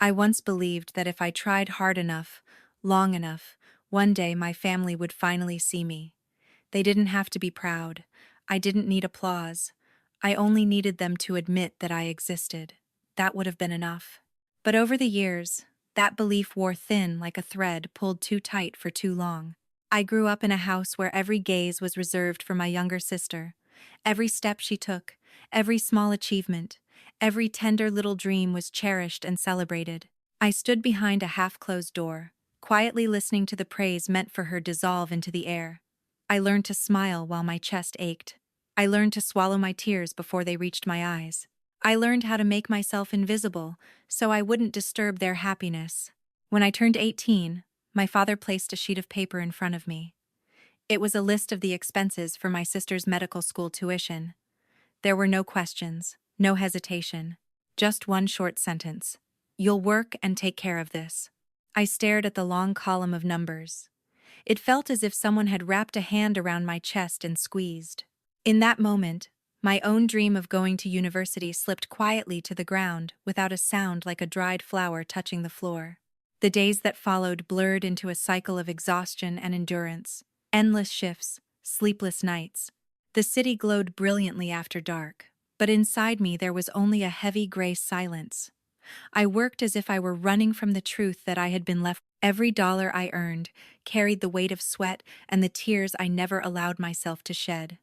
I once believed that if I tried hard enough, long enough, one day my family would finally see me. They didn't have to be proud. I didn't need applause. I only needed them to admit that I existed. That would have been enough. But over the years, that belief wore thin like a thread pulled too tight for too long. I grew up in a house where every gaze was reserved for my younger sister. Every step she took, every small achievement, every tender little dream was cherished and celebrated. I stood behind a half-closed door, quietly listening to the praise meant for her dissolve into the air. I learned to smile while my chest ached. I learned to swallow my tears before they reached my eyes. I learned how to make myself invisible so I wouldn't disturb their happiness. When I turned 18, my father placed a sheet of paper in front of me. It was a list of the expenses for my sister's medical school tuition. There were no questions, no hesitation, just one short sentence. You'll work and take care of this. I stared at the long column of numbers. It felt as if someone had wrapped a hand around my chest and squeezed. In that moment, my own dream of going to university slipped quietly to the ground without a sound like a dried flower touching the floor. The days that followed blurred into a cycle of exhaustion and endurance. Endless shifts, sleepless nights. The city glowed brilliantly after dark, but inside me there was only a heavy gray silence. I worked as if I were running from the truth that I had been left. Every dollar I earned carried the weight of sweat and the tears I never allowed myself to shed.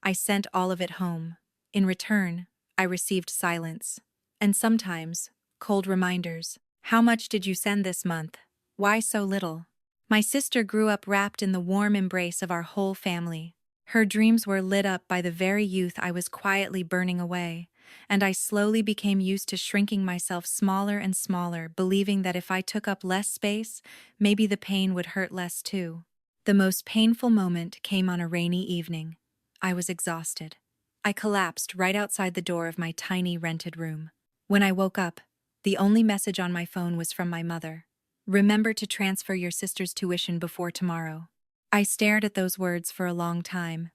I sent all of it home. In return, I received silence. And sometimes, cold reminders. How much did you send this month? Why so little? My sister grew up wrapped in the warm embrace of our whole family. Her dreams were lit up by the very youth I was quietly burning away, and I slowly became used to shrinking myself smaller and smaller, believing that if I took up less space, maybe the pain would hurt less too. The most painful moment came on a rainy evening. I was exhausted. I collapsed right outside the door of my tiny rented room. When I woke up, the only message on my phone was from my mother. Remember to transfer your sister's tuition before tomorrow. I stared at those words for a long time.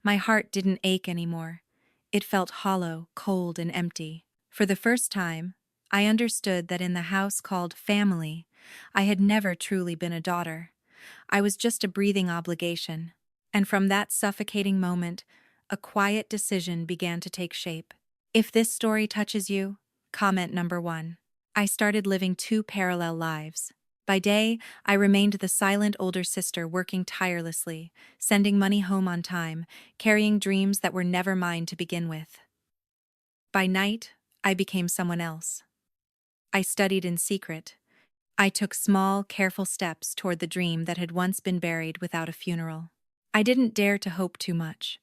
My heart didn't ache anymore. It felt hollow, cold, and empty. For the first time, I understood that in the house called family, I had never truly been a daughter. I was just a breathing obligation. And from that suffocating moment, a quiet decision began to take shape. If this story touches you, comment number 1. I started living 2 parallel lives. By day, I remained the silent older sister working tirelessly, sending money home on time, carrying dreams that were never mine to begin with. By night, I became someone else. I studied in secret. I took small, careful steps toward the dream that had once been buried without a funeral. I didn't dare to hope too much.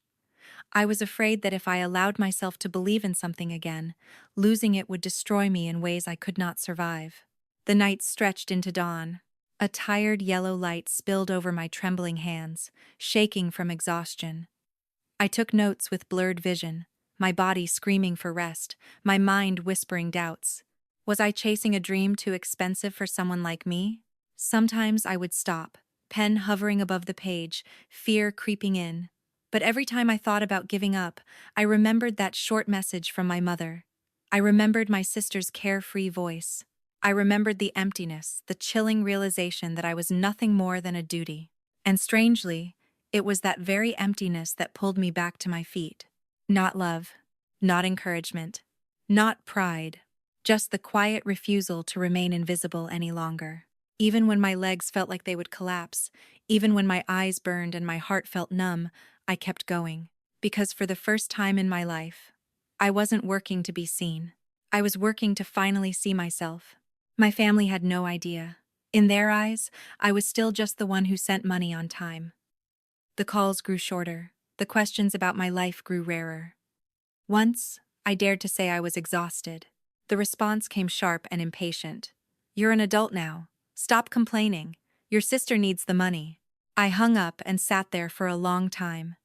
I was afraid that if I allowed myself to believe in something again, losing it would destroy me in ways I could not survive. The night stretched into dawn. A tired yellow light spilled over my trembling hands, shaking from exhaustion. I took notes with blurred vision, my body screaming for rest, my mind whispering doubts. Was I chasing a dream too expensive for someone like me? Sometimes I would stop, pen hovering above the page, fear creeping in. But every time I thought about giving up, I remembered that short message from my mother. I remembered my sister's carefree voice. I remembered the emptiness, the chilling realization that I was nothing more than a duty. And strangely, it was that very emptiness that pulled me back to my feet. Not love, not encouragement, not pride, just the quiet refusal to remain invisible any longer. Even when my legs felt like they would collapse, even when my eyes burned and my heart felt numb, I kept going. Because for the first time in my life, I wasn't working to be seen. I was working to finally see myself. My family had no idea. In their eyes, I was still just the one who sent money on time. The calls grew shorter. The questions about my life grew rarer. Once, I dared to say I was exhausted. The response came sharp and impatient. "You're an adult now. Stop complaining. Your sister needs the money." I hung up and sat there for a long time.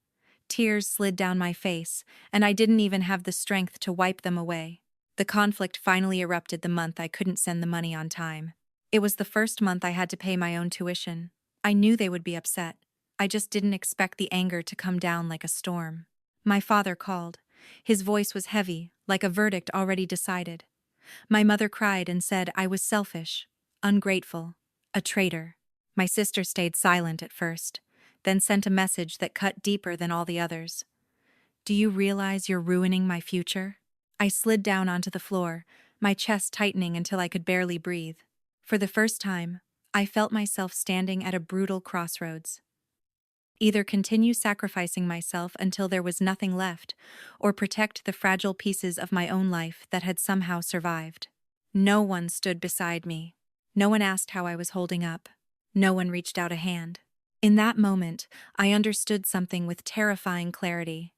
Tears slid down my face, and I didn't even have the strength to wipe them away. The conflict finally erupted the month I couldn't send the money on time. It was the first month I had to pay my own tuition. I knew they would be upset. I just didn't expect the anger to come down like a storm. My father called. His voice was heavy, like a verdict already decided. My mother cried and said I was selfish, ungrateful, a traitor. My sister stayed silent at first, then sent a message that cut deeper than all the others. Do you realize you're ruining my future? I slid down onto the floor, my chest tightening until I could barely breathe. For the first time, I felt myself standing at a brutal crossroads. Either continue sacrificing myself until there was nothing left, or protect the fragile pieces of my own life that had somehow survived. No one stood beside me. No one asked how I was holding up. No one reached out a hand. In that moment, I understood something with terrifying clarity.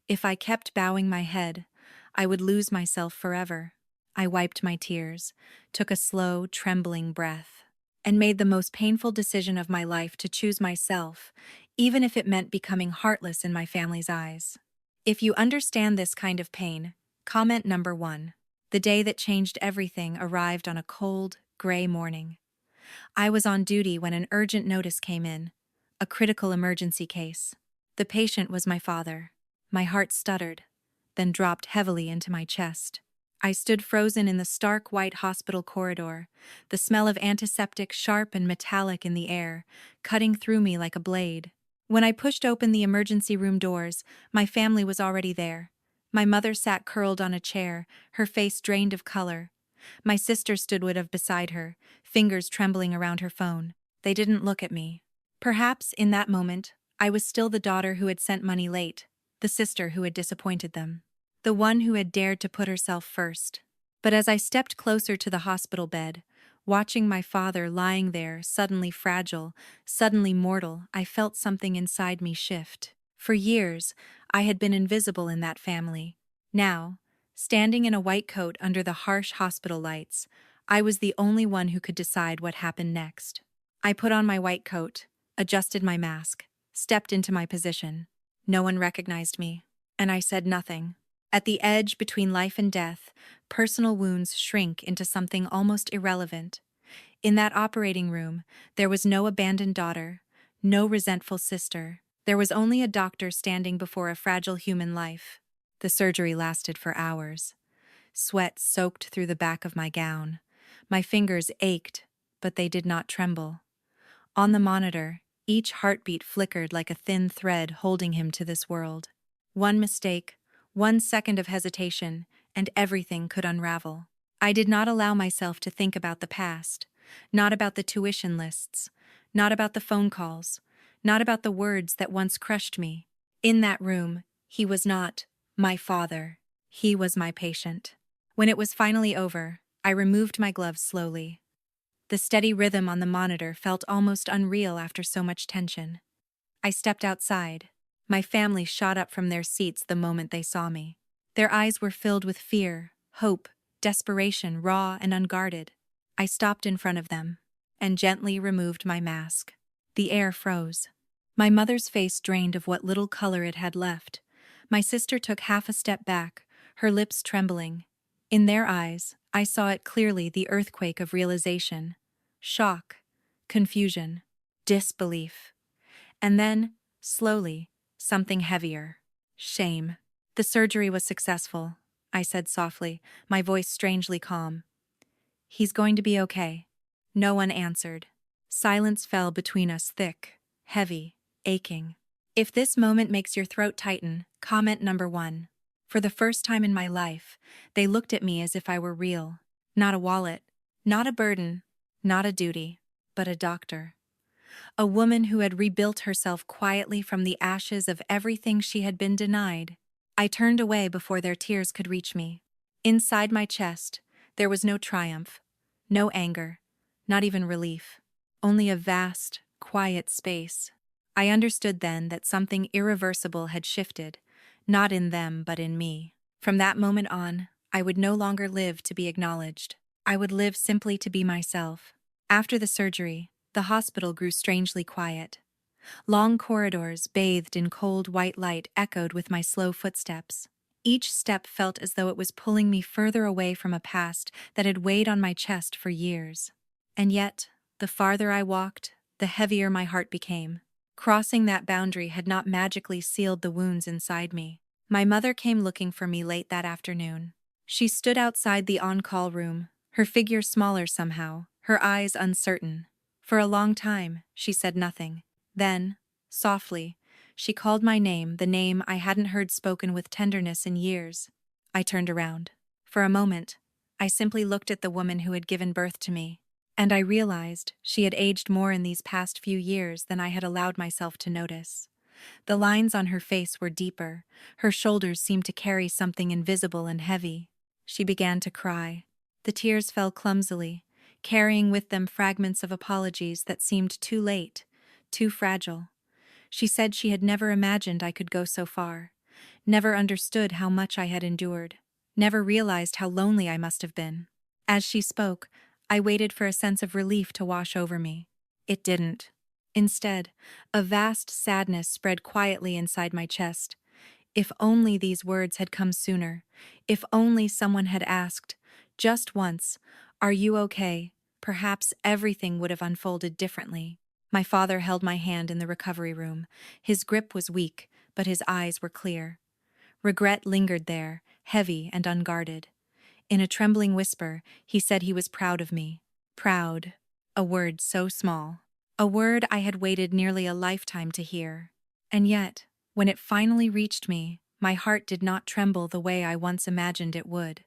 If I kept bowing my head, I would lose myself forever. I wiped my tears, took a slow, trembling breath, and made the most painful decision of my life to choose myself, even if it meant becoming heartless in my family's eyes. If you understand this kind of pain, comment number 1. The day that changed everything arrived on a cold, gray morning. I was on duty when an urgent notice came in, a critical emergency case. The patient was my father. My heart stuttered, then dropped heavily into my chest. I stood frozen in the stark white hospital corridor, the smell of antiseptic sharp and metallic in the air, cutting through me like a blade. When I pushed open the emergency room doors, my family was already there. My mother sat curled on a chair, her face drained of color. My sister stood beside her, fingers trembling around her phone. They didn't look at me. Perhaps, in that moment, I was still the daughter who had sent money late, the sister who had disappointed them, the one who had dared to put herself first. But as I stepped closer to the hospital bed, watching my father lying there, suddenly fragile, suddenly mortal, I felt something inside me shift. For years, I had been invisible in that family. Now, standing in a white coat under the harsh hospital lights, I was the only one who could decide what happened next. I put on my white coat, adjusted my mask, stepped into my position. No one recognized me, and I said nothing. At the edge between life and death, personal wounds shrink into something almost irrelevant. In that operating room, there was no abandoned daughter, no resentful sister. There was only a doctor standing before a fragile human life. The surgery lasted for hours. Sweat soaked through the back of my gown. My fingers ached, but they did not tremble. On the monitor, each heartbeat flickered like a thin thread holding him to this world. One mistake, 1 second of hesitation, and everything could unravel. I did not allow myself to think about the past, not about the tuition lists, not about the phone calls, not about the words that once crushed me. In that room, he was not my father. He was my patient. When it was finally over, I removed my gloves slowly. The steady rhythm on the monitor felt almost unreal after so much tension. I stepped outside. My family shot up from their seats the moment they saw me. Their eyes were filled with fear, hope, desperation, raw and unguarded. I stopped in front of them and gently removed my mask. The air froze. My mother's face drained of what little color it had left. My sister took half a step back, her lips trembling. In their eyes, I saw it clearly, the earthquake of realization. Shock, confusion, disbelief. And then, slowly, something heavier. Shame. The surgery was successful, I said softly, my voice strangely calm. He's going to be okay. No one answered. Silence fell between us, thick, heavy, aching. If this moment makes your throat tighten, comment number 1. For the first time in my life, they looked at me as if I were real. Not a wallet, not a burden, not a duty, but a doctor. A woman who had rebuilt herself quietly from the ashes of everything she had been denied. I turned away before their tears could reach me. Inside my chest, there was no triumph, no anger, not even relief. Only a vast, quiet space. I understood then that something irreversible had shifted, not in them but in me. From that moment on, I would no longer live to be acknowledged. I would live simply to be myself. After the surgery, the hospital grew strangely quiet. Long corridors, bathed in cold white light, echoed with my slow footsteps. Each step felt as though it was pulling me further away from a past that had weighed on my chest for years. And yet, the farther I walked, the heavier my heart became. Crossing that boundary had not magically sealed the wounds inside me. My mother came looking for me late that afternoon. She stood outside the on-call room, her figure smaller somehow, her eyes uncertain. For a long time, she said nothing. Then, softly, she called my name, the name I hadn't heard spoken with tenderness in years. I turned around. For a moment, I simply looked at the woman who had given birth to me, and I realized she had aged more in these past few years than I had allowed myself to notice. The lines on her face were deeper, her shoulders seemed to carry something invisible and heavy. She began to cry. The tears fell clumsily, carrying with them fragments of apologies that seemed too late, too fragile. She said she had never imagined I could go so far, never understood how much I had endured, never realized how lonely I must have been. As she spoke, I waited for a sense of relief to wash over me. It didn't. Instead, a vast sadness spread quietly inside my chest. If only these words had come sooner. If only someone had asked, just once, "Are you okay?" Perhaps everything would have unfolded differently. My father held my hand in the recovery room. His grip was weak, but his eyes were clear. Regret lingered there, heavy and unguarded. In a trembling whisper, he said he was proud of me. Proud. A word so small. A word I had waited nearly a lifetime to hear. And yet, when it finally reached me, my heart did not tremble the way I once imagined it would.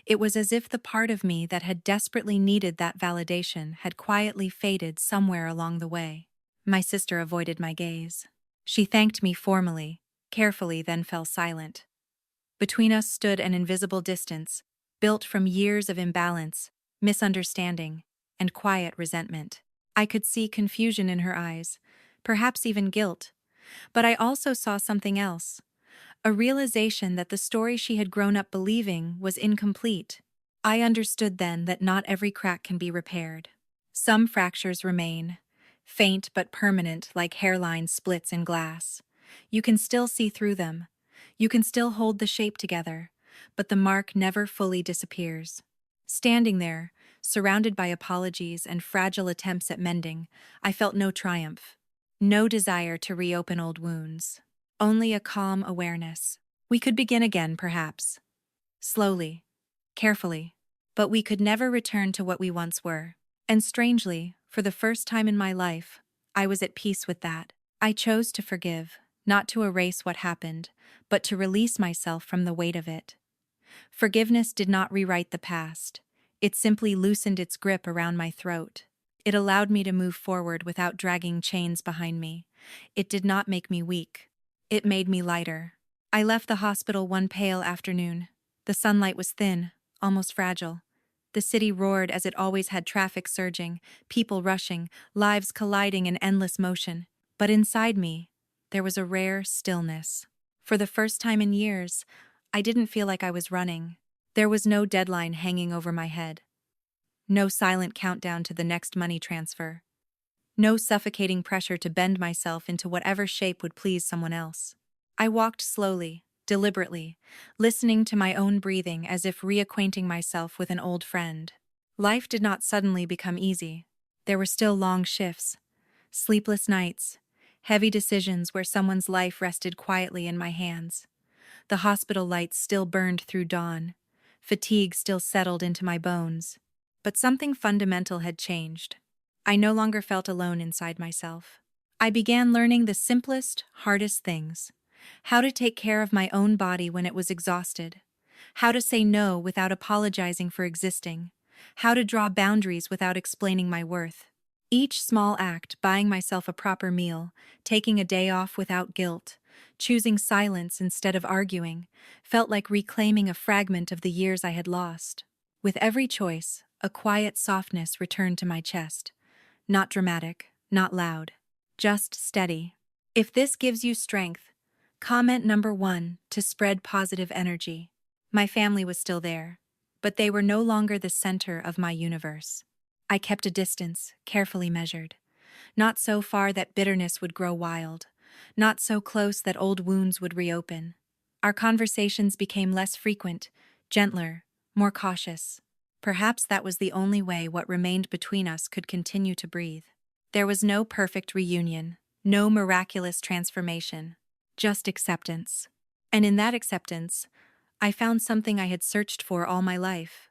It was as if the part of me that had desperately needed that validation had quietly faded somewhere along the way. My sister avoided my gaze. She thanked me formally, carefully, then fell silent. Between us stood an invisible distance, built from years of imbalance, misunderstanding, and quiet resentment. I could see confusion in her eyes, perhaps even guilt, but I also saw something else. A realization that the story she had grown up believing was incomplete. I understood then that not every crack can be repaired. Some fractures remain, faint but permanent like hairline splits in glass. You can still see through them. You can still hold the shape together, but the mark never fully disappears. Standing there, surrounded by apologies and fragile attempts at mending, I felt no triumph, no desire to reopen old wounds. Only a calm awareness. We could begin again, perhaps. Slowly, carefully. But we could never return to what we once were. And strangely, for the first time in my life, I was at peace with that. I chose to forgive, not to erase what happened, but to release myself from the weight of it. Forgiveness did not rewrite the past. It simply loosened its grip around my throat. It allowed me to move forward without dragging chains behind me. It did not make me weak. It made me lighter. I left the hospital one pale afternoon. The sunlight was thin, almost fragile. The city roared as it always had, traffic surging, people rushing, lives colliding in endless motion. But inside me, there was a rare stillness. For the first time in years, I didn't feel like I was running. There was no deadline hanging over my head. No silent countdown to the next money transfer. No suffocating pressure to bend myself into whatever shape would please someone else. I walked slowly, deliberately, listening to my own breathing as if reacquainting myself with an old friend. Life did not suddenly become easy. There were still long shifts, sleepless nights, heavy decisions where someone's life rested quietly in my hands. The hospital lights still burned through dawn. Fatigue still settled into my bones. But something fundamental had changed. I no longer felt alone inside myself. I began learning the simplest, hardest things. How to take care of my own body when it was exhausted. How to say no without apologizing for existing. How to draw boundaries without explaining my worth. Each small act, buying myself a proper meal, taking a day off without guilt, choosing silence instead of arguing, felt like reclaiming a fragment of the years I had lost. With every choice, a quiet softness returned to my chest. Not dramatic, not loud, just steady. If this gives you strength, comment number 1 to spread positive energy. My family was still there, but they were no longer the center of my universe. I kept a distance, carefully measured. Not so far that bitterness would grow wild, not so close that old wounds would reopen. Our conversations became less frequent, gentler, more cautious. Perhaps that was the only way what remained between us could continue to breathe. There was no perfect reunion, no miraculous transformation, just acceptance. And in that acceptance, I found something I had searched for all my life.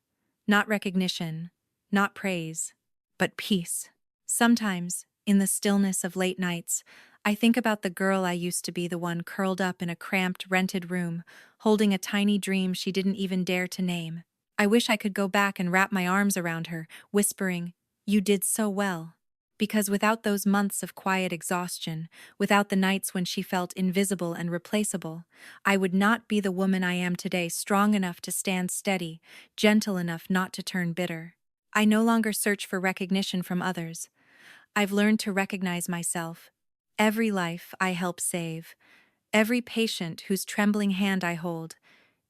Not recognition, not praise, but peace. Sometimes, in the stillness of late nights, I think about the girl I used to be, the one curled up in a cramped, rented room, holding a tiny dream she didn't even dare to name. I wish I could go back and wrap my arms around her, whispering, "You did so well." Because without those months of quiet exhaustion, without the nights when she felt invisible and replaceable, I would not be the woman I am today, strong enough to stand steady, gentle enough not to turn bitter. I no longer search for recognition from others. I've learned to recognize myself. Every life I help save, every patient whose trembling hand I hold,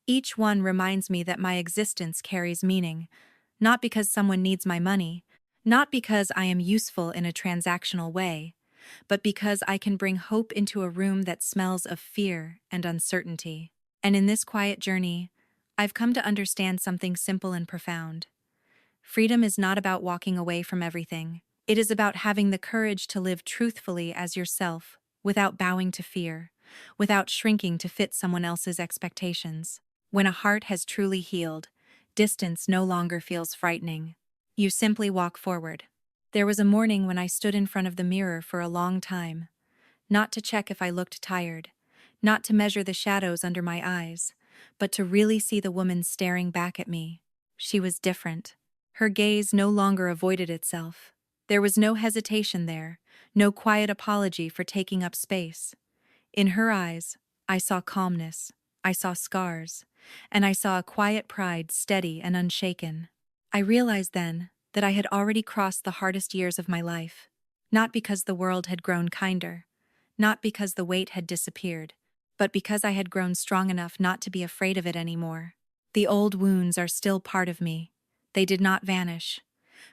each one reminds me that my existence carries meaning, not because someone needs my money, not because I am useful in a transactional way, but because I can bring hope into a room that smells of fear and uncertainty. And in this quiet journey, I've come to understand something simple and profound. Freedom is not about walking away from everything. It is about having the courage to live truthfully as yourself, without bowing to fear, without shrinking to fit someone else's expectations. When a heart has truly healed, distance no longer feels frightening. You simply walk forward. There was a morning when I stood in front of the mirror for a long time, not to check if I looked tired, not to measure the shadows under my eyes, but to really see the woman staring back at me. She was different. Her gaze no longer avoided itself. There was no hesitation there, no quiet apology for taking up space. In her eyes, I saw calmness, I saw scars, and I saw a quiet pride, steady and unshaken. I realized then that I had already crossed the hardest years of my life, not because the world had grown kinder, not because the weight had disappeared, but because I had grown strong enough not to be afraid of it anymore. The old wounds are still part of me. They did not vanish,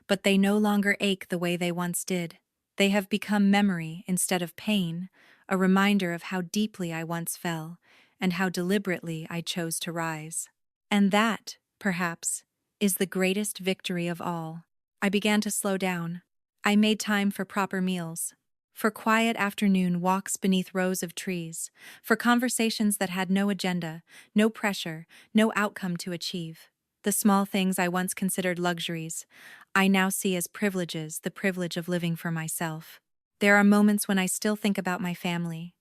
but they no longer ache the way they once did. They have become memory instead of pain, a reminder of how deeply I once fell, and how deliberately I chose to rise. And that, perhaps, is the greatest victory of all. I began to slow down. I made time for proper meals, for quiet afternoon walks beneath rows of trees, for conversations that had no agenda, no pressure, no outcome to achieve. The small things I once considered luxuries, I now see as privileges, the privilege of living for myself. There are moments when I still think about my family.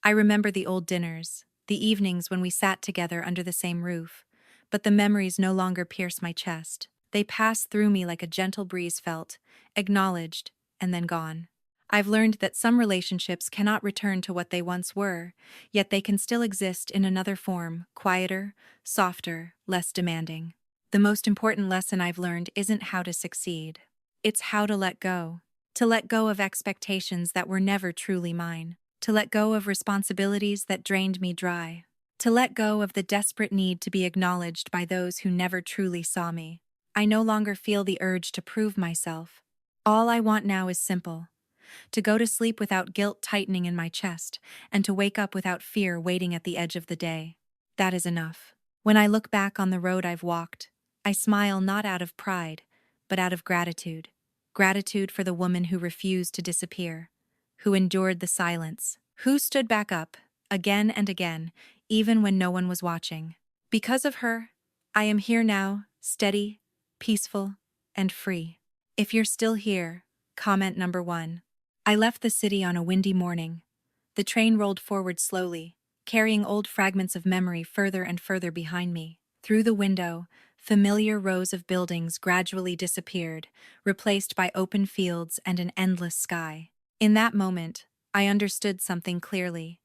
I remember the old dinners, the evenings when we sat together under the same roof, but the memories no longer pierce my chest. They pass through me like a gentle breeze, felt, acknowledged, and then gone. I've learned that some relationships cannot return to what they once were, yet they can still exist in another form, quieter, softer, less demanding. The most important lesson I've learned isn't how to succeed. It's how to let go. To let go of expectations that were never truly mine. To let go of responsibilities that drained me dry. To let go of the desperate need to be acknowledged by those who never truly saw me. I no longer feel the urge to prove myself. All I want now is simple. To go to sleep without guilt tightening in my chest, and to wake up without fear waiting at the edge of the day. That is enough. When I look back on the road I've walked, I smile not out of pride, but out of gratitude. Gratitude for the woman who refused to disappear, who endured the silence, who stood back up, again and again, even when no one was watching. Because of her, I am here now, steady, peaceful, and free. If you're still here, comment number 1. I left the city on a windy morning. The train rolled forward slowly, carrying old fragments of memory further and further behind me. Through the window, familiar rows of buildings gradually disappeared, replaced by open fields and an endless sky. In that moment, I understood something clearly.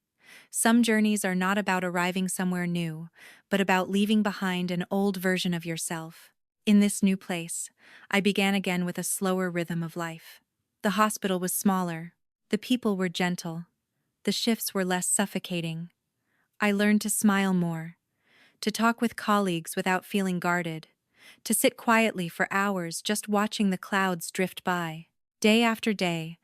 Some journeys are not about arriving somewhere new, but about leaving behind an old version of yourself. In this new place, I began again with a slower rhythm of life. The hospital was smaller, the people were gentle, the shifts were less suffocating. I learned to smile more, to talk with colleagues without feeling guarded, to sit quietly for hours just watching the clouds drift by. Day after day,